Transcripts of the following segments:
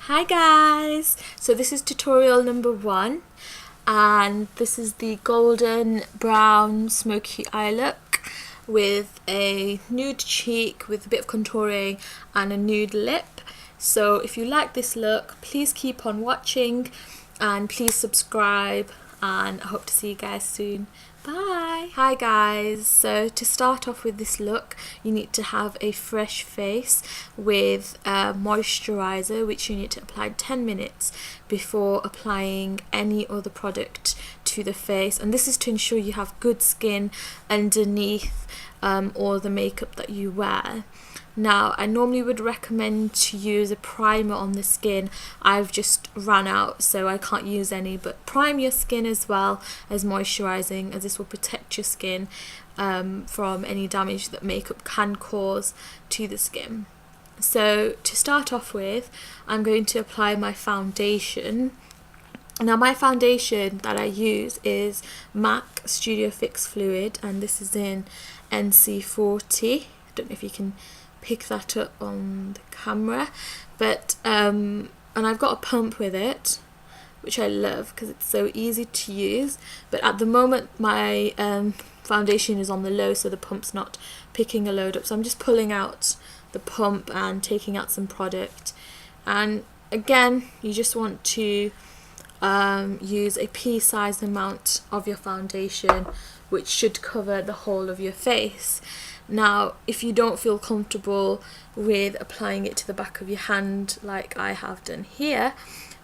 Hi guys! So this is tutorial number 1 and this is the golden brown smoky eye look with a nude cheek with a bit of contouring and a nude lip. So if you like this look, please keep on watching and please subscribe, and I hope to see you guys soon. Bye! Hi guys, so to start off with this look you need to have a fresh face with a moisturizer, which you need to apply 10 minutes before applying any other product to the face, and this is to ensure you have good skin underneath all the makeup that you wear. Now, I normally would recommend to use a primer on the skin. I've just ran out, so I can't use any, but prime your skin as well as moisturising, as this will protect your skin from any damage that makeup can cause to the skin. So to start off with, I'm going to apply my foundation. Now my foundation that I use is MAC Studio Fix Fluid, and this is in NC40. I don't know if you can pick that up on the camera, but and I've got a pump with it, which I love because it's so easy to use, but at the moment my foundation is on the low, so the pump's not picking a load up, so I'm just pulling out the pump and taking out some product. And again, you just want to use a pea-sized amount of your foundation, which should cover the whole of your face. Now, if you don't feel comfortable with applying it to the back of your hand like I have done here,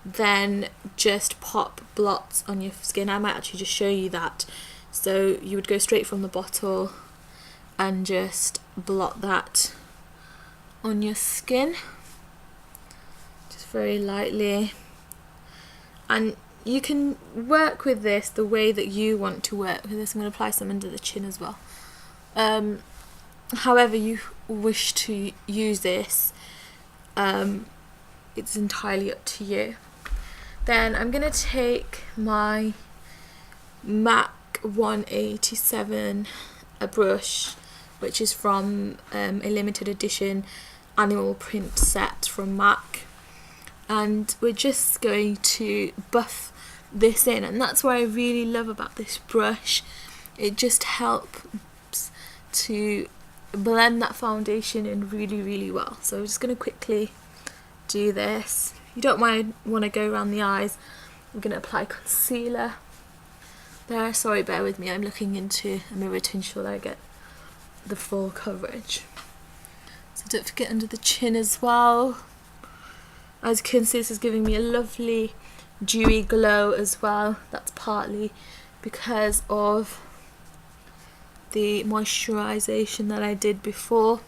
then just pop blots on your skin. I might actually just show you that. So you would go straight from the bottle and just blot that on your skin, just very lightly. And you can work with this the way that you want to work with this. I'm going to apply some under the chin as well. However you wish to use this, it's entirely up to you. Then I'm going to take my MAC 187 brush, which is from a limited edition animal print set from MAC, and we're just going to buff this in, and that's what I really love about this brush. It just helps to blend that foundation in really well. So I'm just going to quickly do this. You don't want to go around the eyes. I'm going to apply concealer there. Sorry, bear with me, I'm looking into a mirror to ensure that I get the full coverage. So don't forget under the chin as well. As you can see, this is giving me a lovely dewy glow as well. That's partly because of the moisturization that I did before,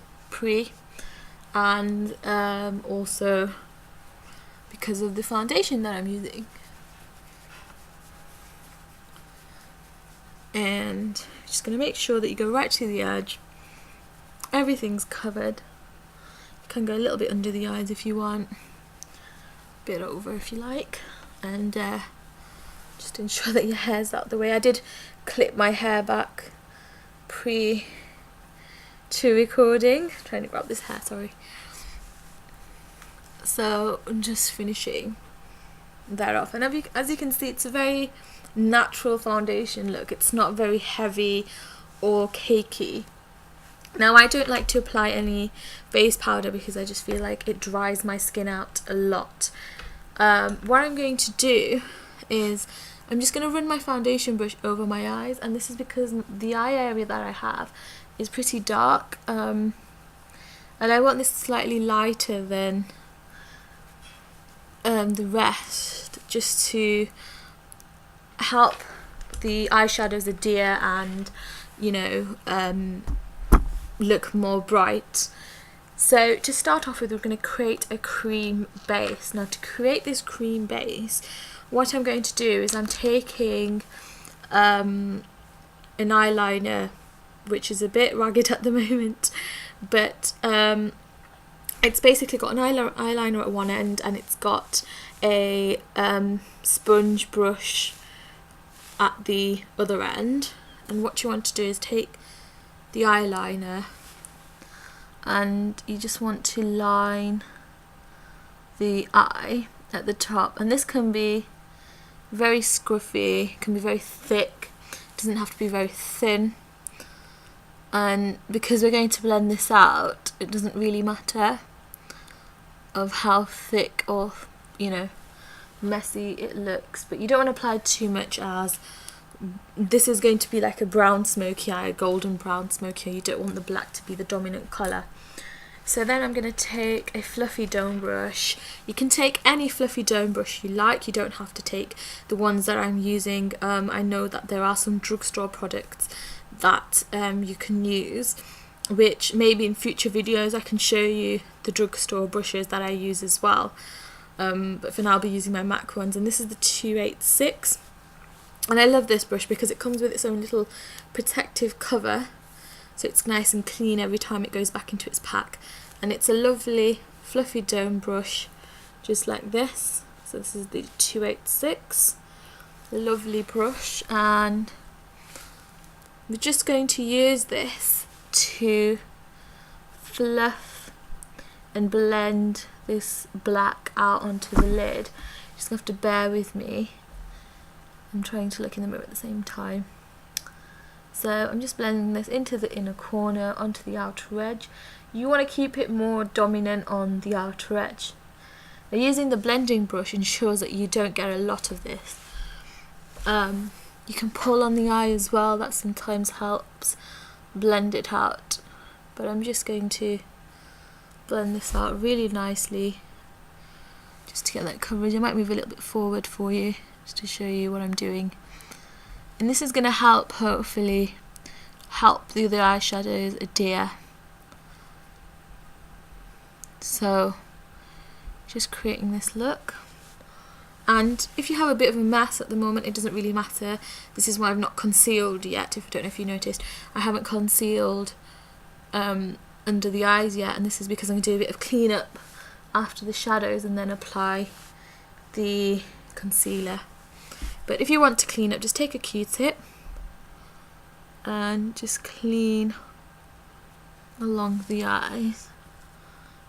and also because of the foundation that I'm using. And just going to make sure that you go right to the edge. Everything's covered. You can go a little bit under the eyes if you want, a bit over if you like, and just ensure that your hair's out the way. I did clip my hair back to recording. I'm trying to grab this hair, sorry. So I'm just finishing that off, and as you can see, it's a very natural foundation look. It's not very heavy or cakey. Now, I don't like to apply any base powder because I just feel like it dries my skin out a lot. What I'm going to do is I'm just going to run my foundation brush over my eyes, and this is because the eye area that I have is pretty dark, and I want this slightly lighter than the rest, just to help the eyeshadows adhere and, you know, look more bright. So to start off with, we're going to create a cream base. Now, to create this cream base, what I'm going to do is I'm taking an eyeliner, which is a bit ragged at the moment, but it's basically got an eyeliner at one end, and it's got a sponge brush at the other end. And what you want to do is take the eyeliner and you just want to line the eye at the top, and this can be very scruffy, can be very thick, doesn't have to be very thin, and because we're going to blend this out, it doesn't really matter of how thick or, you know, messy it looks. But you don't want to apply too much, as this is going to be like a brown smoky eye, a golden brown smoky eye. You don't want the black to be the dominant colour. So then I'm going to take a fluffy dome brush. You can take any fluffy dome brush you like. You don't have to take the ones that I'm using. I know that there are some drugstore products that you can use, which maybe in future videos I can show you the drugstore brushes that I use as well. But for now I'll be using my MAC ones, and this is the 286. And I love this brush because it comes with its own little protective cover, so it's nice and clean every time it goes back into its pack. And it's a lovely fluffy dome brush, just like this. So this is the 286, lovely brush, and we're just going to use this to fluff and blend this black out onto the lid. You're just going to have to bear with me. I'm trying to look in the mirror at the same time. So I'm just blending this into the inner corner, onto the outer edge. You want to keep it more dominant on the outer edge. Now, using the blending brush ensures that you don't get a lot of this. You can pull on the eye as well, that sometimes helps blend it out. But I'm just going to blend this out really nicely, just to get that coverage. I might move a little bit forward for you, just to show you what I'm doing. And this is going to help, hopefully, help the other eyeshadows adhere. So, just creating this look. And if you have a bit of a mess at the moment, it doesn't really matter. This is why I've not concealed yet. If I don't know if you noticed, I haven't concealed under the eyes yet, and this is because I'm going to do a bit of cleanup after the shadows and then apply the concealer. But if you want to clean up, just take a Q-tip and just clean along the eyes.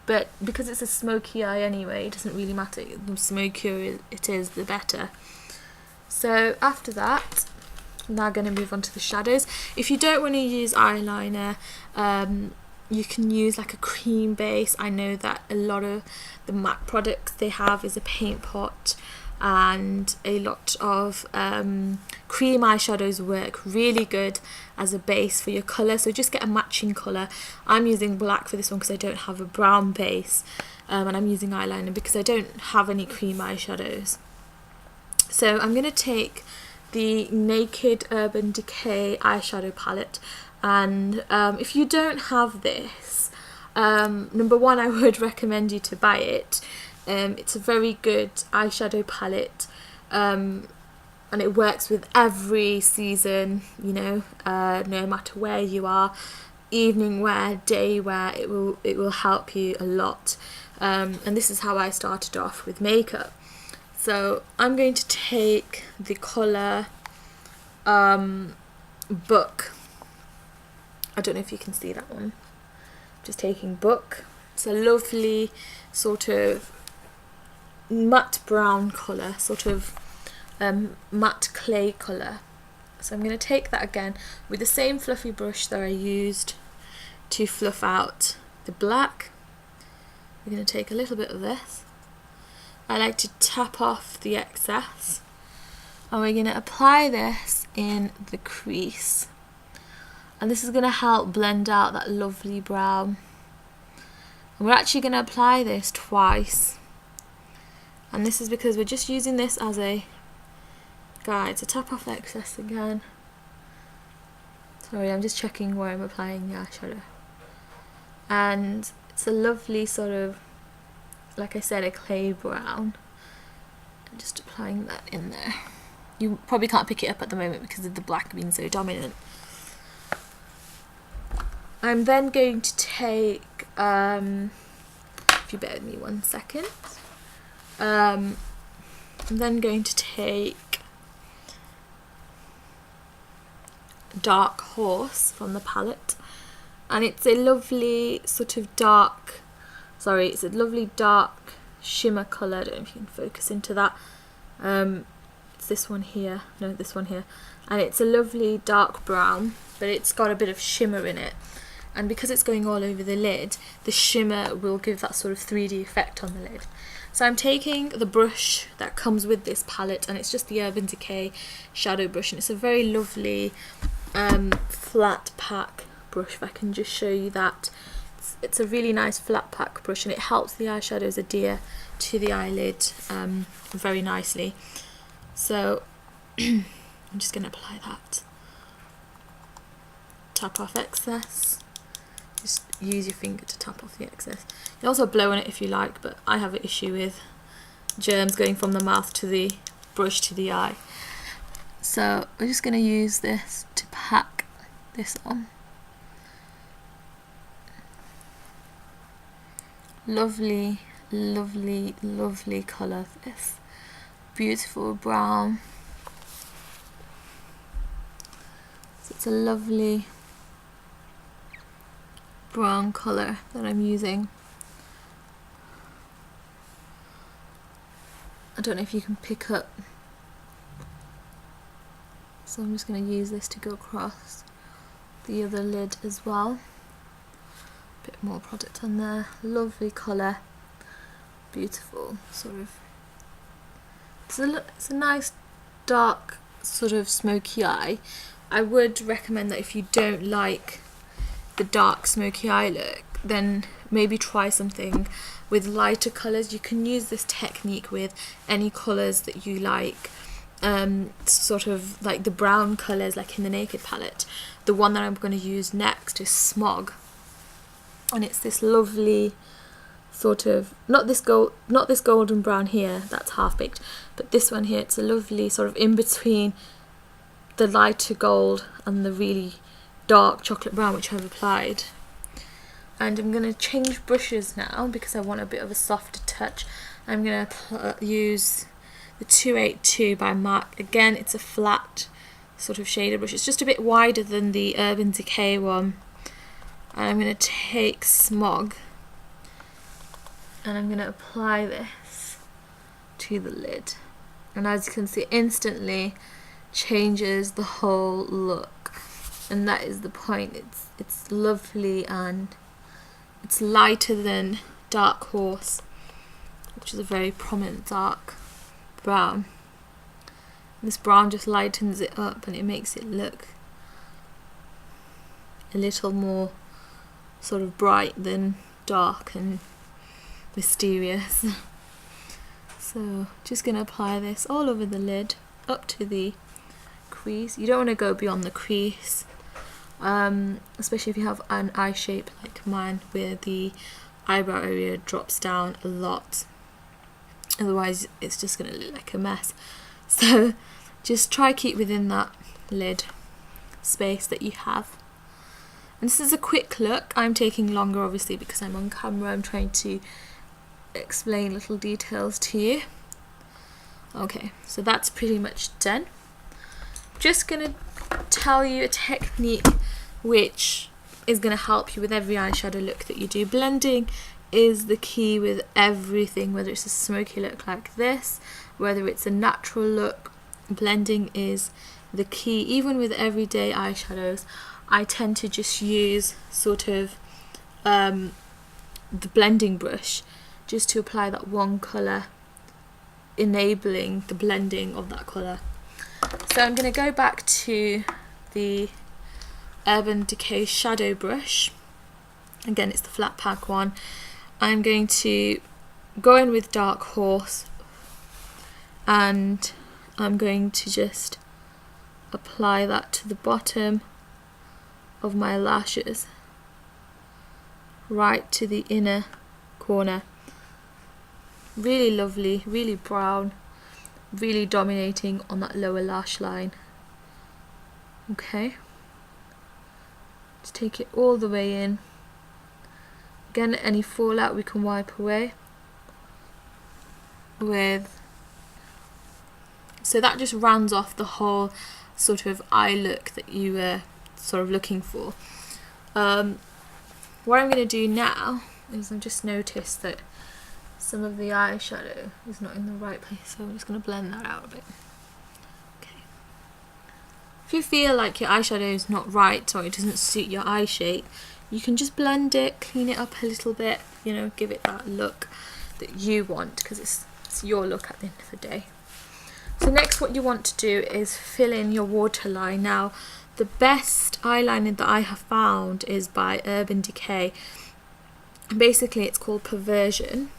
But because it's a smoky eye anyway, it doesn't really matter. The smokier it is, the better. So after that, I'm now going to move on to the shadows. If you don't want to use eyeliner, you can use like a cream base. I know that a lot of the MAC products they have is a paint pot, and a lot of cream eyeshadows work really good as a base for your colour. So just get a matching colour. I'm using black for this one because I don't have a brown base, and I'm using eyeliner because I don't have any cream eyeshadows. So I'm going to take the Naked Urban Decay eyeshadow palette, and if you don't have this, number one, I would recommend you to buy it. It's a very good eyeshadow palette, and it works with every season, you know, no matter where you are, evening wear, day wear, it will help you a lot. And this is how I started off with makeup. So I'm going to take the colour Book. I don't know if you can see that one. Just taking Book. It's a lovely sort of matte brown colour, sort of matte clay colour. So I'm going to take that again with the same fluffy brush that I used to fluff out the black. We're going to take a little bit of this. I like to tap off the excess, and we're going to apply this in the crease, and this is going to help blend out that lovely brown. And we're actually going to apply this twice, and this is because we're just using this as a guide to tap off excess again. Sorry, I'm just checking where I'm applying the eyeshadow. And it's a lovely sort of, like I said, a clay brown. I'm just applying that in there. You probably can't pick it up at the moment because of the black being so dominant. I'm then going to take, if you bear with me 1 second, I'm then going to take Dark Horse from the palette, and it's a lovely sort of dark, it's a lovely dark shimmer colour. I don't know if you can focus into that. It's this one here, no, this one here, and it's a lovely dark brown, but it's got a bit of shimmer in it, and because it's going all over the lid, the shimmer will give that sort of 3D effect on the lid. So I'm taking the brush that comes with this palette, and it's just the Urban Decay shadow brush, and it's a very lovely flat pack brush. If I can just show you that, it's a really nice flat pack brush, and it helps the eyeshadows adhere to the eyelid very nicely. So I'm just going to apply that. Tap off excess. Just use your finger to tap off the excess. You can also blow on it if you like, but I have an issue with germs going from the mouth to the brush to the eye. So we're just going to use this to pack this on. Lovely, lovely, lovely colour, this beautiful brown. So it's a lovely brown colour that I'm using. I don't know if you can pick up, so I'm just going to use this to go across the other lid as well. Bit more product on there. Lovely colour, beautiful sort of. It's a nice dark sort of smoky eye. I would recommend that if you don't like the dark smoky eye look, then maybe try something with lighter colours. You can use this technique with any colours that you like, sort of like the brown colours like in the Naked palette. The one that I'm going to use next is Smog, and it's this lovely sort of, not this golden brown here, that's half baked, but this one here, it's a lovely sort of in between the lighter gold and the really dark chocolate brown, which I've applied. And I'm going to change brushes now because I want a bit of a softer touch. I'm going to use the 282 by MAC. Again, it's a flat sort of shader brush. It's just a bit wider than the Urban Decay one. And I'm going to take Smog and I'm going to apply this to the lid. And as you can see, instantly changes the whole look. And that is the point. It's lovely, and it's lighter than Dark Horse, which is a very prominent dark brown. This brown just lightens it up and it makes it look a little more sort of bright than dark and mysterious. So just going to apply this all over the lid up to the crease. You don't want to go beyond the crease, especially if you have an eye shape like mine where the eyebrow area drops down a lot. Otherwise it's just going to look like a mess. So just try keep within that lid space that you have. And this is a quick look. I'm taking longer obviously because I'm on camera. I'm trying to explain little details to you. Okay, so that's pretty much done. Just gonna tell you a technique which is gonna help you with every eyeshadow look that you do. Blending is the key with everything, whether it's a smoky look like this, whether it's a natural look. Blending is the key. Even with everyday eyeshadows, I tend to just use sort of the blending brush just to apply that one colour, enabling the blending of that colour. So I'm going to go back to the Urban Decay shadow brush. Again, it's the flat pack one. I'm going to go in with Dark Horse, and I'm going to just apply that to the bottom of my lashes, right to the inner corner. Really lovely, really brown, really dominating on that lower lash line. Okay, just take it all the way in. Again, any fallout we can wipe away with. So that just rounds off the whole sort of eye look that you were sort of looking for. What I'm going to do now is I've just noticed that some of the eyeshadow is not in the right place, so I'm just going to blend that out a bit. Okay. If you feel like your eyeshadow is not right or it doesn't suit your eye shape, you can just blend it, clean it up a little bit, you know, give it that look that you want, because it's your look at the end of the day. So next what you want to do is fill in your waterline. Now the best eyeliner that I have found is by Decay. Basically it's called Perversion,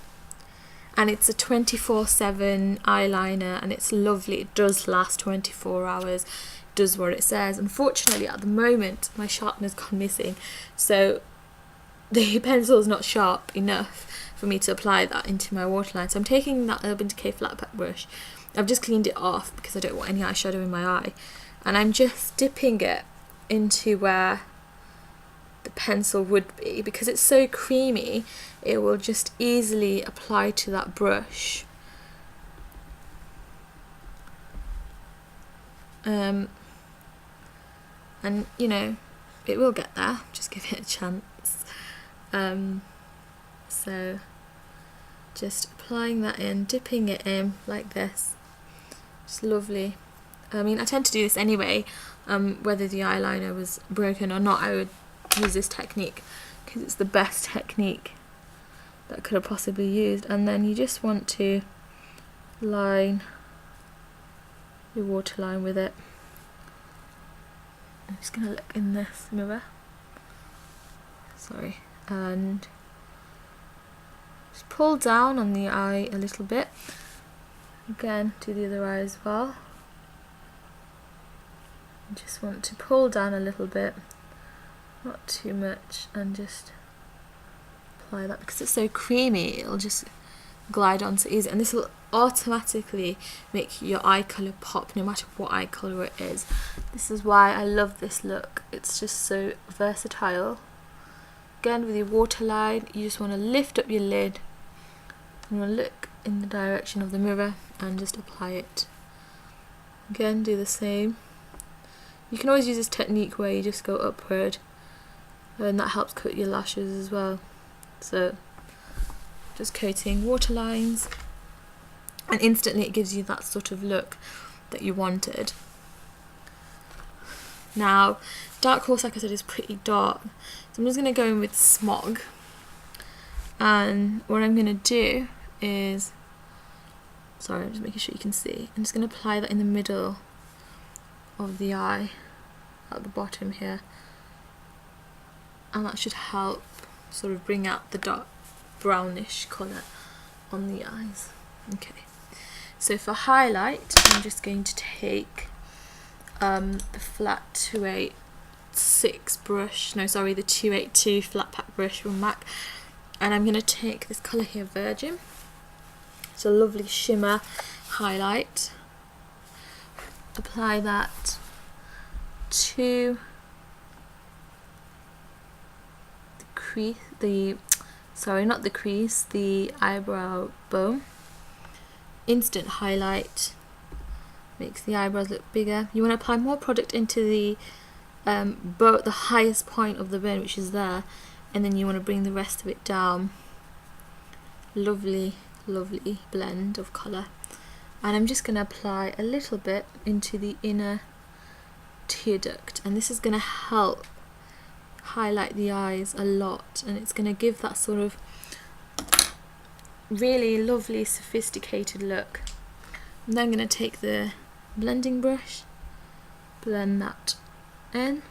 and it's a 24/7 eyeliner, and it's lovely. It does last 24 hours, does what it says. Unfortunately at the moment my sharpener's gone missing, so the pencil's not sharp enough for me to apply that into my waterline. So I'm taking that Decay flat pack brush. I've just cleaned it off because I don't want any eyeshadow in my eye, and I'm just dipping it into where the pencil would be. Because it's so creamy, it will just easily apply to that brush. And you know, it will get there, just give it a chance. So just applying that in, dipping it in like this. It's lovely. I mean, I tend to do this anyway, whether the eyeliner was broken or not. I would use this technique because it's the best technique that I could have possibly used. And then you just want to line your waterline with it. I'm just going to look in this mirror, sorry, and just pull down on the eye a little bit. Again, do the other eye as well. You just want to pull down a little bit, not too much, and just apply that. Because it's so creamy, it'll just glide on so easy, and this will automatically make your eye colour pop no matter what eye colour it is. This is why I love this look. It's just so versatile. Again, with your waterline, you just want to lift up your lid and you want to look in the direction of the mirror and just apply it. Again, do the same. You can always use this technique where you just go upward, and that helps cut your lashes as well. So just coating waterlines, and instantly it gives you that sort of look that you wanted. Now, Dark Horse, like I said, is pretty dark, so I'm just going to go in with Smog, and what I'm going to do is, sorry, I'm just making sure you can see, I'm just going to apply that in the middle of the eye, at the bottom here, and that should help sort of bring out the dark brownish colour on the eyes. Okay, so for highlight, I'm just going to take the flat 286 brush, no sorry, the 282 flat pack brush from MAC, and I'm going to take this colour here, Virgin. It's a lovely shimmer highlight. Apply that to the crease, the eyebrow bone. Instant highlight, makes the eyebrows look bigger. You want to apply more product into the highest point of the bone, which is there, and then you want to bring the rest of it down. Lovely, lovely blend of colour. And I'm just going to apply a little bit into the inner tear duct, and this is going to help highlight the eyes a lot, and it's going to give that sort of really lovely sophisticated look. And then I'm going to take the blending brush, blend that in.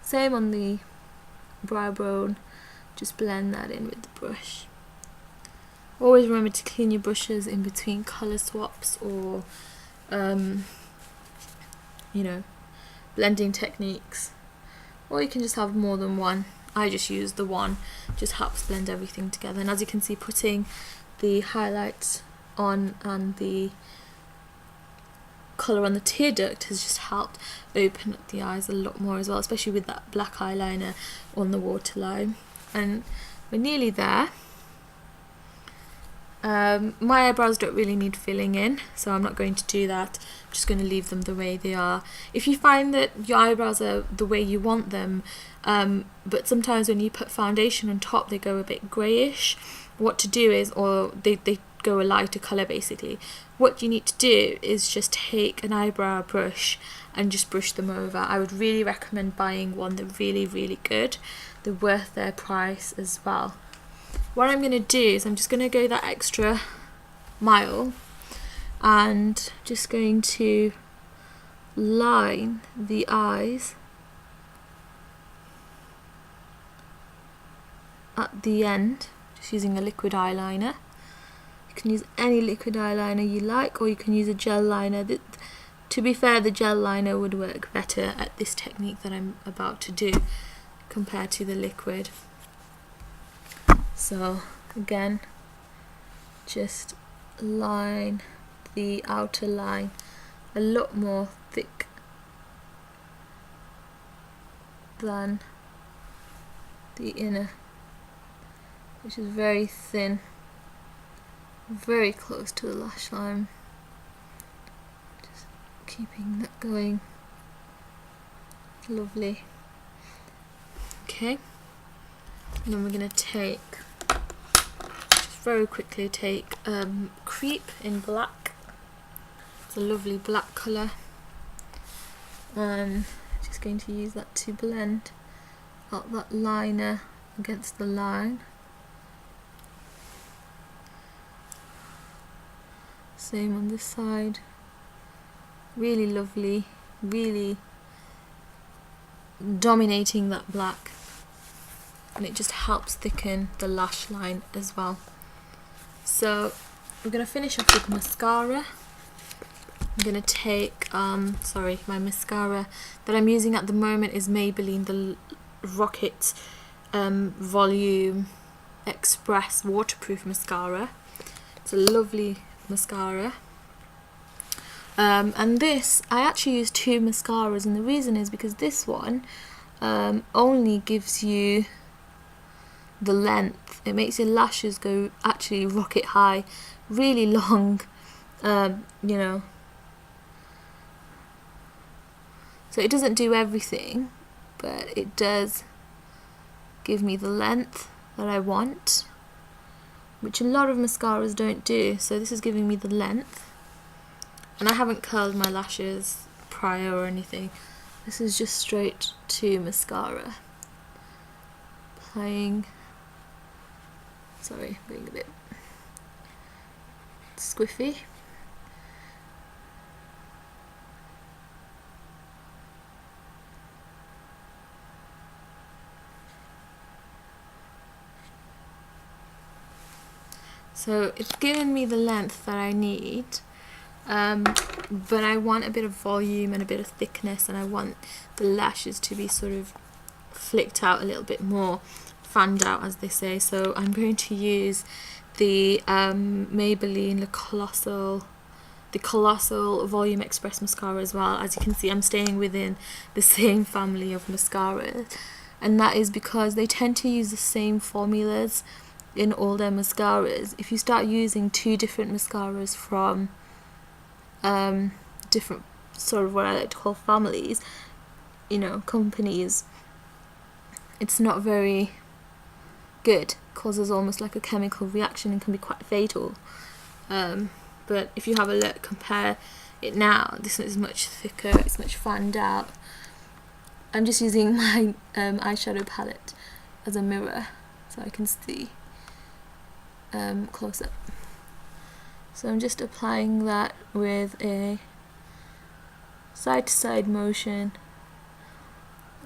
Same on the brow bone, just blend that in with the brush. Always remember to clean your brushes in between colour swaps or you know, blending techniques, or you can just have more than one. I just use the one, just helps blend everything together. And as you can see, putting the highlights on and the colour on the tear duct has just helped open up the eyes a lot more as well, especially with that black eyeliner on the waterline. And we're nearly there. My eyebrows don't really need filling in, so I'm not going to do that. I'm just going to leave them the way they are. If you find that your eyebrows are the way you want them, but sometimes when you put foundation on top they go a bit greyish, what to do is, or they go a lighter colour basically. What you need to do is just take an eyebrow brush and just brush them over. I would really recommend buying one. They're really, really good. They're worth their price as well. What I'm going to do is I'm just going to go that extra mile and just going to line the eyes at the end, just using a liquid eyeliner. You can use any liquid eyeliner you like, or you can use a gel liner. To be fair, the gel liner would work better at this technique that I'm about to do compared to the liquid. So again, just line the outer line a lot more thick than the inner, which is very thin, very close to the lash line. Just keeping that going. Lovely. Okay, and then we're going to take, just very quickly take Creep in black. It's a lovely black colour, and just going to use that to blend out that liner against the line. Same on this side. Really lovely, really dominating that black, and it just helps thicken the lash line as well. So we're going to finish off with mascara. I'm going to take, my mascara that I'm using at the moment is Maybelline, the Rocket Volume Express Waterproof Mascara. It's a lovely mascara. And this, I actually use two mascaras, and the reason is because this one only gives you the length. It makes your lashes go actually rocket high, really long, you know. So it doesn't do everything, but it does give me the length that I want, which a lot of mascaras don't do. So this is giving me the length, and I haven't curled my lashes prior or anything. This is just straight to mascara. Being a bit squiffy. So it's given me the length that I need, but I want a bit of volume and a bit of thickness, and I want the lashes to be sort of flicked out a little bit more, fanned out as they say. So I'm going to use the Maybelline the Colossal Volume Express Mascara as well. As you can see, I'm staying within the same family of mascaras, and that is because they tend to use the same formulas in all their mascaras. If you start using two different mascaras from different sort of what I like to call families, you know, companies, it's not very good. It causes almost like a chemical reaction and can be quite fatal. But if you have a look, compare it now, this one is much thicker, it's much fanned out. I'm just using my eyeshadow palette as a mirror so I can see close up. So I'm just applying that with a side to side motion,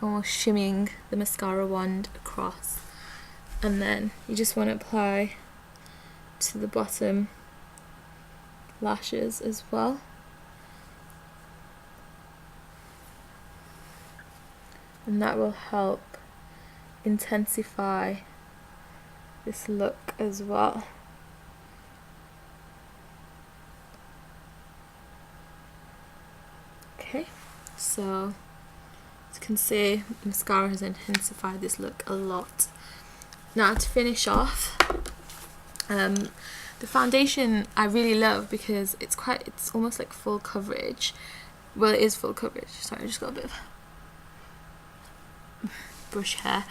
almost shimmying the mascara wand across, and then you just want to apply to the bottom lashes as well. And that will help intensify this look as well. Okay, so as you can see, mascara has intensified this look a lot. Now to finish off, the foundation I really love because it's almost like full coverage. Well, it is full coverage. Sorry, I just got a bit of brush hair.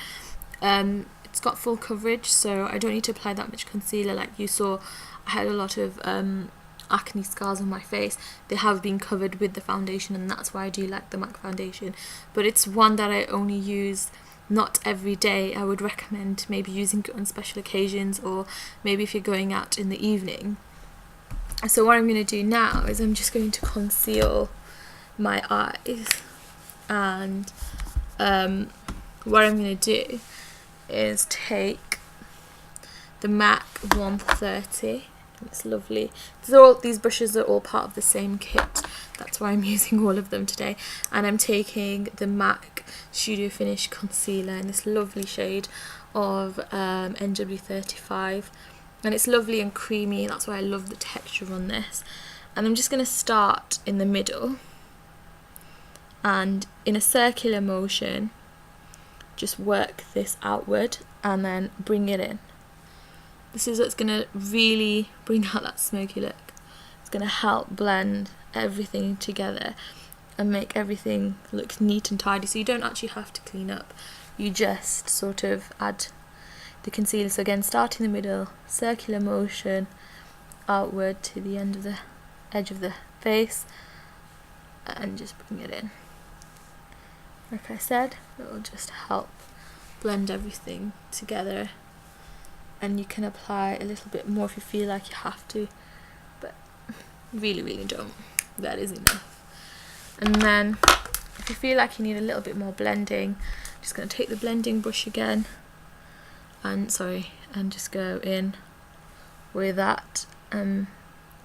it's got full coverage, so I don't need to apply that much concealer. Like you saw, I had a lot of acne scars on my face. They have been covered with the foundation, and that's why I do like the MAC foundation. But it's one that I only use not every day. I would recommend maybe using it on special occasions, or maybe if you're going out in the evening. So what I'm going to do now is I'm just going to conceal my eyes, and what I'm going to do is take the MAC 130. It's lovely. These brushes are all part of the same kit. That's why I'm using all of them today. And I'm taking the MAC Studio Finish Concealer in this lovely shade of NW35. And it's lovely and creamy. That's why I love the texture on this. And I'm just going to start in the middle, and in a circular motion just work this outward and then bring it in. This is what's going to really bring out that smoky look. It's going to help blend everything together and make everything look neat and tidy, so you don't actually have to clean up. You just sort of add the concealer. So again, start in the middle, circular motion outward to the end of the edge of the face, and just bring it in. Like I said, it will just help blend everything together, and you can apply a little bit more if you feel like you have to, but really don't. That is enough. And then if you feel like you need a little bit more blending, I'm just going to take the blending brush again and just go in with that, and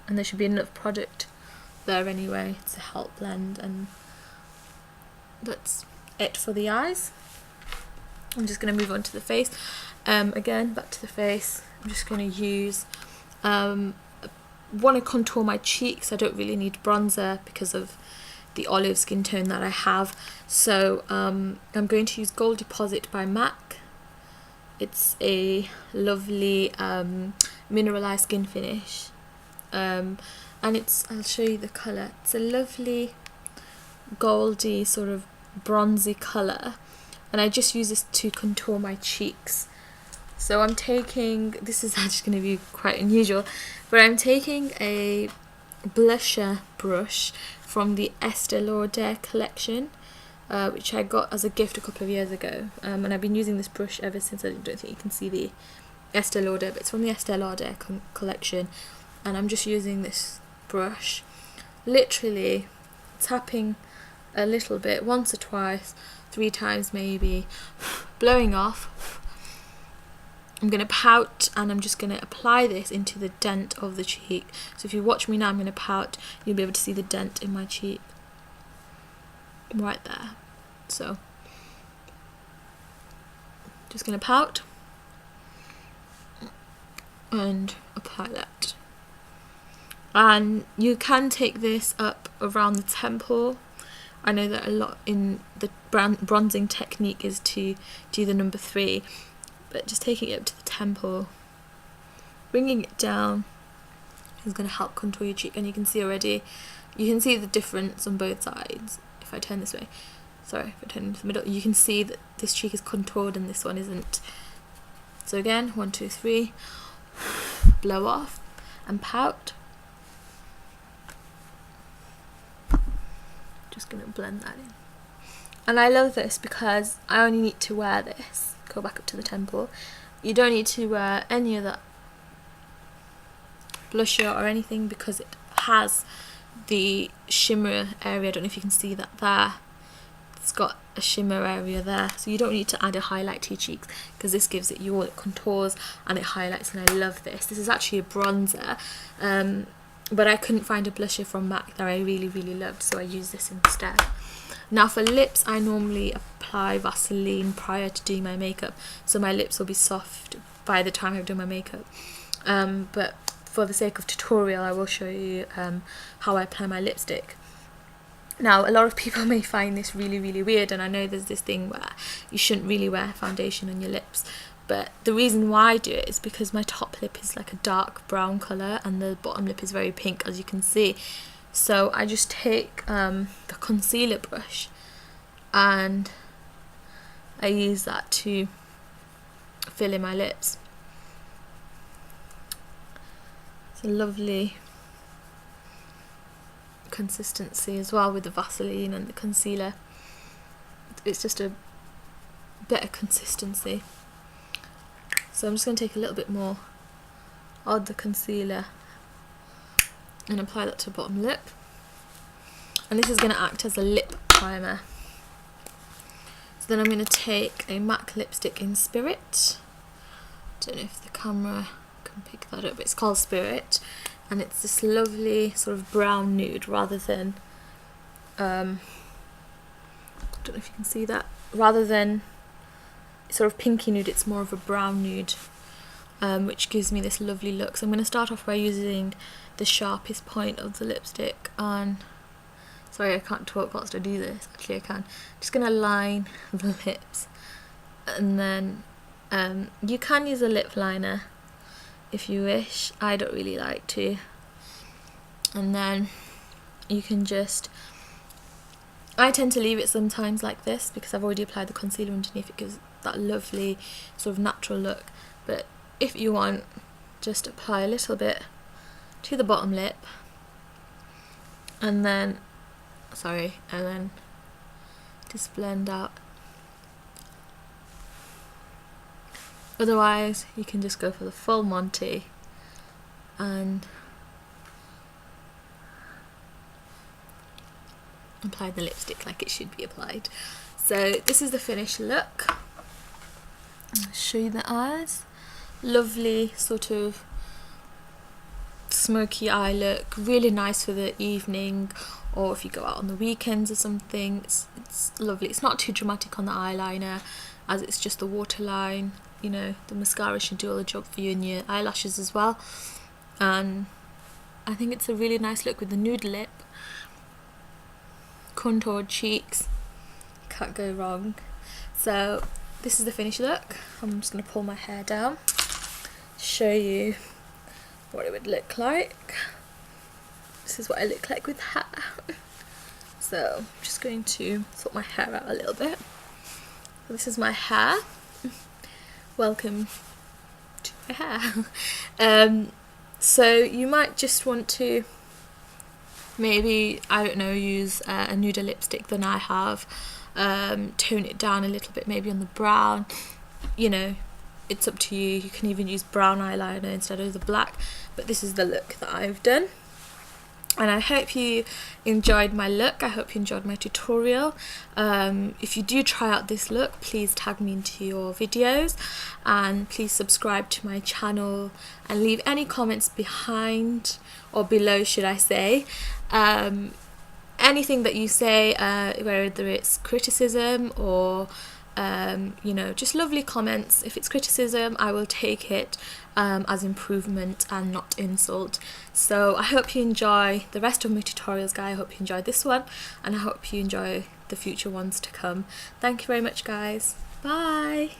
there should be enough product there anyway to help blend, and that's it for the eyes. I'm just going to move on to the face. Again, back to the face, I'm just going to use want to contour my cheeks. I don't really need bronzer because of the olive skin tone that I have, so I'm going to use Gold Deposit by MAC. It's a lovely mineralized skin finish, and I'll show you the colour. It's a lovely goldy sort of bronzy colour, and I just use this to contour my cheeks. So I'm taking, this is actually going to be quite unusual, but I'm taking a blusher brush from the Estee Lauder collection, which I got as a gift a couple of years ago, and I've been using this brush ever since. I don't think you can see the Estee Lauder, but it's from the Estee Lauder collection, and I'm just using this brush, literally tapping a little bit, once or twice, 3 times maybe, blowing off. I'm going to pout, and I'm just going to apply this into the dent of the cheek. So if you watch me now, I'm going to pout. You'll be able to see the dent in my cheek right there. So just going to pout and apply that. And you can take this up around the temple. I know that a lot in the bronzing technique is to do the number 3, but just taking it up to the temple, bringing it down, is going to help contour your cheek. And you can see already, you can see the difference on both sides. If I turn this way, sorry, if I turn into the middle, you can see that this cheek is contoured and this one isn't. So again, 1, 2, 3, blow off and pout. Just going to blend that in. And I love this because I only need to wear this, go back up to the temple. You don't need to wear any of that blusher or anything because it has the shimmer area. I don't know if you can see that there. It's got a shimmer area there, so you don't need to add a highlight to your cheeks because this gives it all, it contours and it highlights, and I love this. This is actually a bronzer, but I couldn't find a blusher from MAC that I really loved, so I used this instead. Now for lips, I normally apply Vaseline prior to doing my makeup, so my lips will be soft by the time I've done my makeup. But for the sake of tutorial, I will show you how I apply my lipstick. Now, a lot of people may find this really weird, and I know there's this thing where you shouldn't really wear foundation on your lips, but the reason why I do it is because my top lip is like a dark brown colour and the bottom lip is very pink, as you can see. So I just take the concealer brush and I use that to fill in my lips. It's a lovely consistency as well with the Vaseline and the concealer. It's just a better consistency. So I'm just going to take a little bit more of the concealer and apply that to the bottom lip. And this is going to act as a lip primer. So then I'm going to take a MAC lipstick in Spirit. Don't know if the camera can pick that up, but it's called Spirit. And it's this lovely sort of brown nude rather than, I don't know if you can see that, rather than sort of pinky nude, it's more of a brown nude, which gives me this lovely look. So I'm going to start off by using the sharpest point of the lipstick on, sorry I can't talk whilst I do this, actually I can. Just going to line the lips, and then you can use a lip liner if you wish. I don't really like to. And then you can just, I tend to leave it sometimes like this because I've already applied the concealer underneath. It gives that lovely sort of natural look. But if you want, just apply a little bit to the bottom lip, and then just blend out. Otherwise you can just go for the full Monty and apply the lipstick like it should be applied. So this is the finished look. I'll show you the eyes. Lovely sort of smoky eye look, really nice for the evening or if you go out on the weekends or something. It's lovely. It's not too dramatic on the eyeliner as it's just the waterline. You know, the mascara should do all the job for you, and your eyelashes as well. And I think it's a really nice look with the nude lip, contoured cheeks, can't go wrong. So this is the finished look. I'm just going to pull my hair down, show you what it would look like. This is what I look like with hair. So I'm just going to sort my hair out a little bit. So this is my hair. Welcome to my hair. So you might just want to maybe, I don't know, use a nuder lipstick than I have, tone it down a little bit, maybe on the brown, you know, it's up to you. You can even use brown eyeliner instead of the black, but this is the look that I've done. And I hope you enjoyed my look. I hope you enjoyed my tutorial. If you do try out this look, please tag me into your videos, and please subscribe to my channel and leave any comments behind or below, should I say. Anything that you say, whether it's criticism or you know, just lovely comments. If it's criticism, I will take it as improvement and not insult. So I hope you enjoy the rest of my tutorials, guys. I hope you enjoyed this one, and I hope you enjoy the future ones to come. Thank you very much, guys. Bye.